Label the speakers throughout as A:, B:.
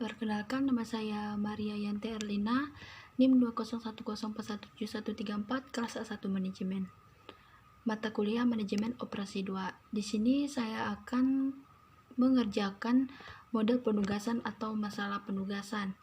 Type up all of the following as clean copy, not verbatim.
A: Perkenalkan, nama saya Maria Yanti Erlina, NIM 201041713 kelas A1 Manajemen. Mata kuliah Manajemen Operasi 2. Di sini saya akan mengerjakan model penugasan atau masalah penugasan.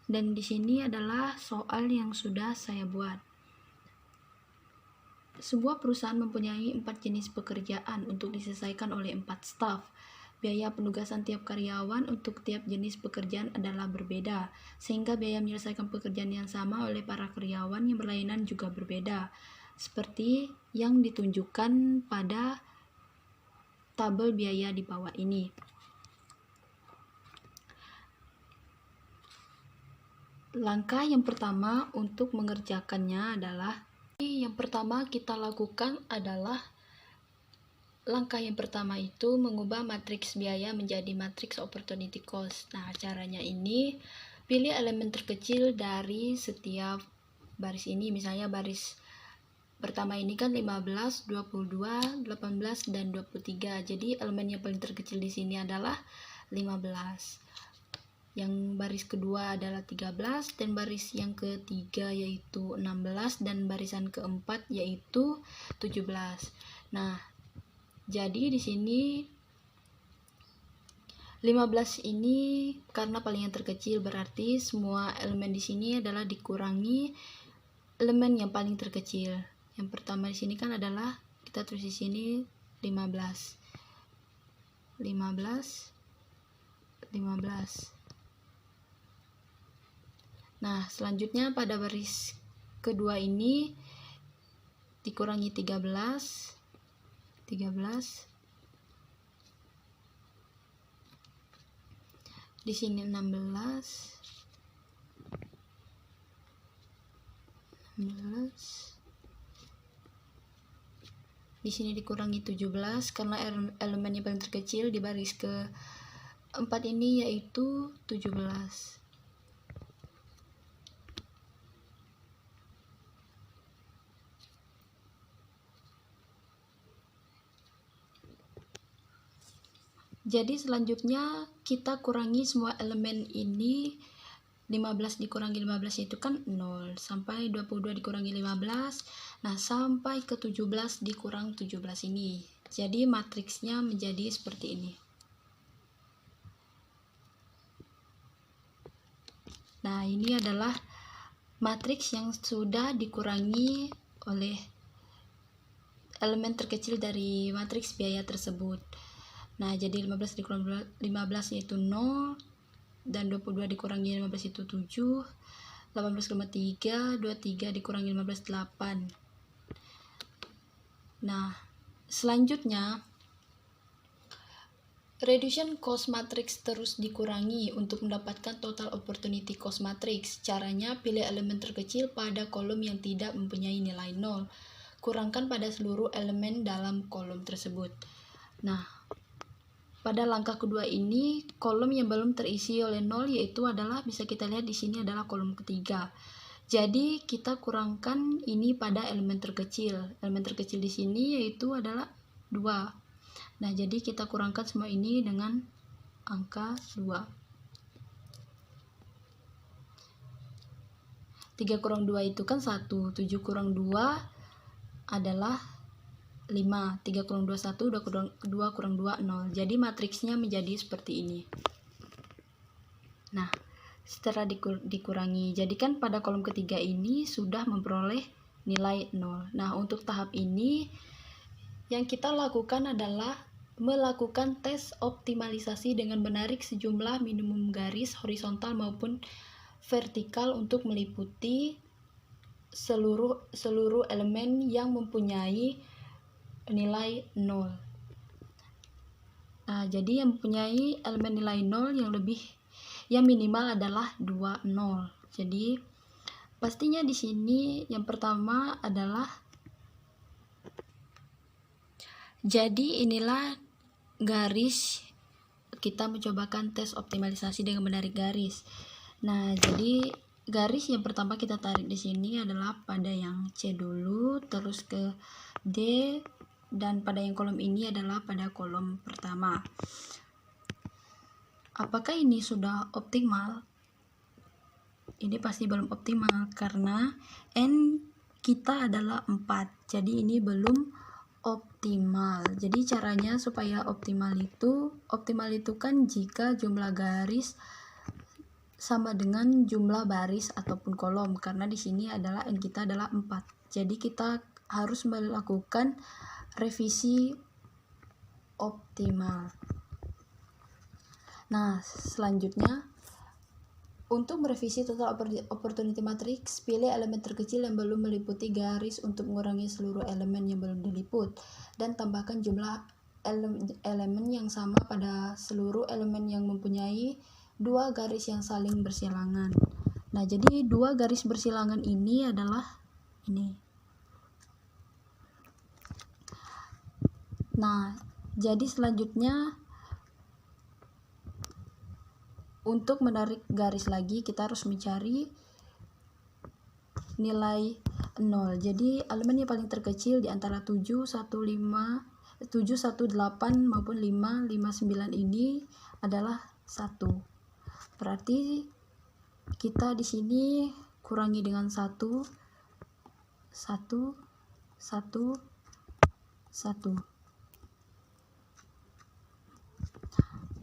A: Dan di sini adalah soal yang sudah saya buat. Sebuah perusahaan mempunyai 4 jenis pekerjaan untuk diselesaikan oleh 4 staf. Biaya penugasan tiap karyawan untuk tiap jenis pekerjaan adalah berbeda, sehingga biaya menyelesaikan pekerjaan yang sama oleh para karyawan yang berlainan juga berbeda, seperti yang ditunjukkan pada tabel biaya di bawah ini. Langkah yang pertama untuk mengerjakannya adalah langkah yang pertama itu mengubah matriks biaya menjadi matriks opportunity cost. Nah, caranya ini pilih elemen terkecil dari setiap baris ini. Misalnya baris pertama ini kan 15, 22, 18 dan 23. Jadi elemen yang paling terkecil di sini adalah 15. Yang baris kedua adalah 13 dan baris yang ketiga yaitu 16 dan barisan keempat yaitu 17. Nah, jadi di sini 15 ini karena paling yang terkecil, berarti semua elemen di sini adalah dikurangi elemen yang paling terkecil. Yang pertama di sini kan adalah kita tulis di sini 15. Nah, selanjutnya pada baris kedua ini dikurangi 13. Di sini 16. Di sini dikurangi 17 karena elemen yang paling terkecil di baris keempat ini yaitu 17. Jadi selanjutnya kita kurangi semua elemen ini. 15 dikurangi 15 itu kan 0, sampai 22 dikurangi 15, nah sampai ke 17 dikurang 17 ini. Jadi matriksnya menjadi seperti ini. Nah, ini adalah matriks yang sudah dikurangi oleh elemen terkecil dari matriks biaya tersebut. Nah, jadi 15 dikurangi 15 yaitu 0, dan 22 dikurangi 15 itu 7, 18,3, 23 dikurangi 15, 8. Nah, selanjutnya reduction cost matrix terus dikurangi untuk mendapatkan total opportunity cost matrix. Caranya pilih elemen terkecil pada kolom yang tidak mempunyai nilai 0. Kurangkan pada seluruh elemen dalam kolom tersebut. Nah, pada langkah kedua ini, kolom yang belum terisi oleh 0 yaitu adalah, bisa kita lihat di sini adalah kolom ketiga. Jadi kita kurangkan ini pada elemen terkecil. Elemen terkecil di sini yaitu adalah 2. Nah, jadi kita kurangkan semua ini dengan angka 2. 3 kurang 2 itu kan 1. 7 kurang 2 adalah 5, 3 kurang 2, 1, 2 kurang 2, 0. Jadi matriksnya menjadi seperti ini. Nah, setelah dikurangi, jadi kan pada kolom ketiga ini sudah memperoleh nilai 0. Nah, untuk tahap ini yang kita lakukan adalah melakukan tes optimalisasi dengan menarik sejumlah minimum garis horizontal maupun vertikal untuk meliputi seluruh elemen yang mempunyai nilai 0. Nah, jadi yang mempunyai elemen nilai 0 yang minimal adalah 2, 0. Jadi pastinya di sini yang pertama adalah, jadi inilah garis, kita mencobakan tes optimalisasi dengan menarik garis. Nah, jadi garis yang pertama kita tarik di sini adalah pada yang C dulu, terus ke D, dan pada yang kolom ini adalah pada kolom pertama. Apakah ini sudah optimal? Ini pasti belum optimal karena N kita adalah 4. Jadi ini belum optimal. Jadi caranya supaya optimal itu kan jika jumlah garis sama dengan jumlah baris ataupun kolom, karena di sini adalah N kita adalah 4. Jadi kita harus melakukan revisi optimal. Nah, selanjutnya untuk merevisi total opportunity matrix, pilih elemen terkecil yang belum meliputi garis untuk mengurangi seluruh elemen yang belum diliput, dan tambahkan jumlah elemen yang sama pada seluruh elemen yang mempunyai 2 garis yang saling bersilangan. Nah, jadi 2 garis bersilangan ini adalah ini. Nah, jadi selanjutnya untuk menarik garis lagi kita harus mencari nilai 0. Jadi elemen yang paling terkecil di antara 718 maupun 559 ini adalah 1. Berarti kita di sini kurangi dengan 1.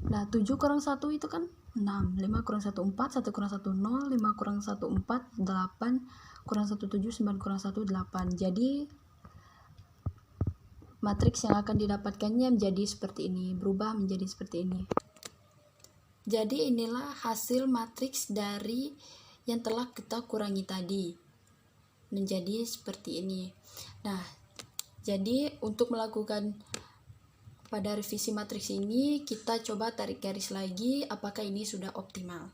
A: Nah, 7 kurang 1 itu kan 6, 5 kurang 1 4, 1 kurang 1 0, 5 kurang 1 4, 8 kurang 1 7, 9 kurang 1 8. Jadi matriks yang akan didapatkannya menjadi seperti ini, berubah menjadi seperti ini. Jadi inilah hasil matriks dari yang telah kita kurangi tadi, menjadi seperti ini. Nah, jadi untuk melakukan pada revisi matriks ini, kita coba tarik garis lagi apakah ini sudah optimal.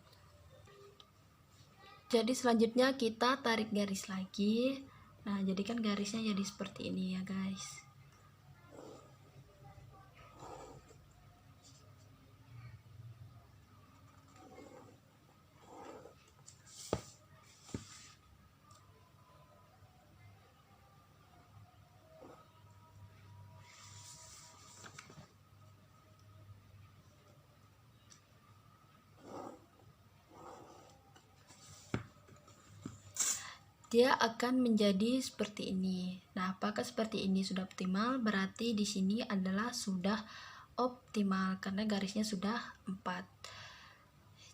A: Jadi selanjutnya kita tarik garis lagi. Nah, jadi kan garisnya jadi seperti ini ya guys. Dia akan menjadi seperti ini. Nah, apakah seperti ini sudah optimal? Berarti di sini adalah sudah optimal karena garisnya sudah 4.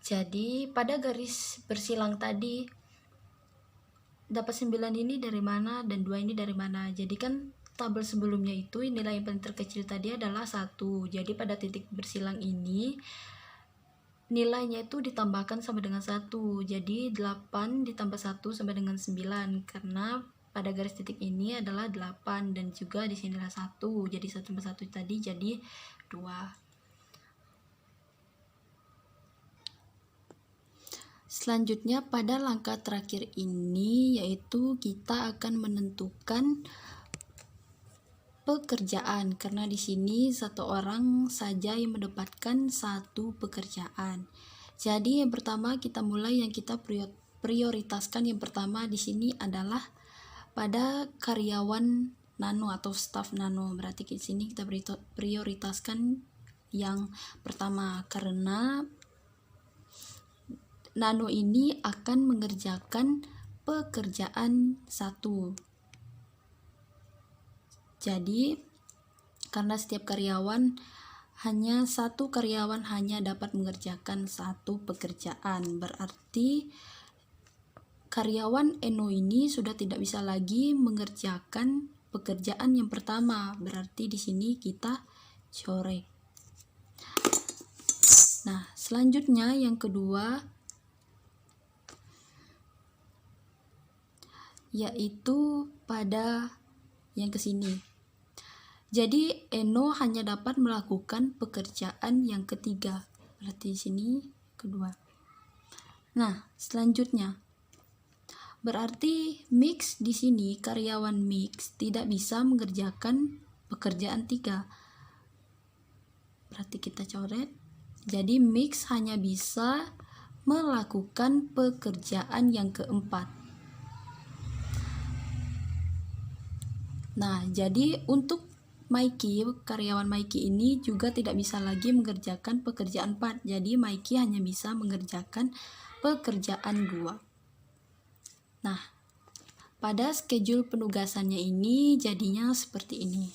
A: Jadi pada garis bersilang tadi dapat 9 ini dari mana dan 2 ini dari mana. Jadi kan tabel sebelumnya itu nilai yang paling terkecil tadi adalah 1. Jadi pada titik bersilang ini nilainya itu ditambahkan sama dengan 1. Jadi 8 ditambah 1 sama dengan 9 karena pada garis titik ini adalah 8 dan juga di sini adalah 1. Jadi 1 tambah 1 tadi jadi 2. Selanjutnya pada langkah terakhir ini yaitu kita akan menentukan pekerjaan, karena di sini satu orang saja yang mendapatkan satu pekerjaan. Jadi yang pertama kita mulai, yang kita prioritaskan yang pertama di sini adalah pada karyawan nano atau staff nano. Berarti di sini kita prioritaskan yang pertama karena nano ini akan mengerjakan pekerjaan 1. Jadi karena setiap karyawan hanya satu karyawan hanya dapat mengerjakan satu pekerjaan, berarti karyawan Eno ini sudah tidak bisa lagi mengerjakan pekerjaan yang pertama. Berarti di sini kita coret. Nah, selanjutnya yang kedua yaitu pada yang ke sini. Jadi Eno hanya dapat melakukan pekerjaan yang ketiga. Berarti di sini kedua. Nah, selanjutnya berarti Mix di sini, karyawan Mix tidak bisa mengerjakan pekerjaan 3. Berarti kita coret. Jadi Mix hanya bisa melakukan pekerjaan yang keempat. Nah, jadi untuk Maiki, karyawan Maiki ini juga tidak bisa lagi mengerjakan pekerjaan 4. Jadi Maiki hanya bisa mengerjakan pekerjaan 2. Nah, pada schedule penugasannya ini jadinya seperti ini.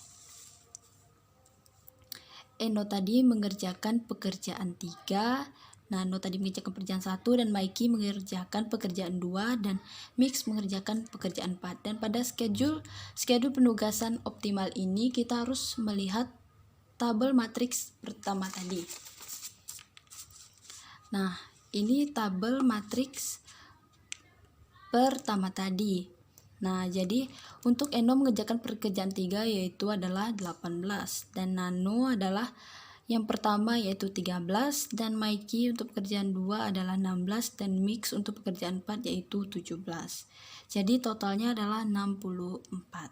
A: Eno tadi mengerjakan pekerjaan 3, Nano tadi mengerjakan pekerjaan 1, dan Maiki mengerjakan pekerjaan 2, dan Mix mengerjakan pekerjaan 4. Dan pada schedule penugasan optimal ini kita harus melihat tabel matriks pertama tadi. Nah, ini tabel matriks pertama tadi. Nah, jadi untuk Eno mengerjakan pekerjaan 3 yaitu adalah 18, dan Nano adalah yang pertama yaitu 13, dan Maiki untuk pekerjaan 2 adalah 16, dan Mix untuk pekerjaan 4 yaitu 17. Jadi totalnya adalah 64.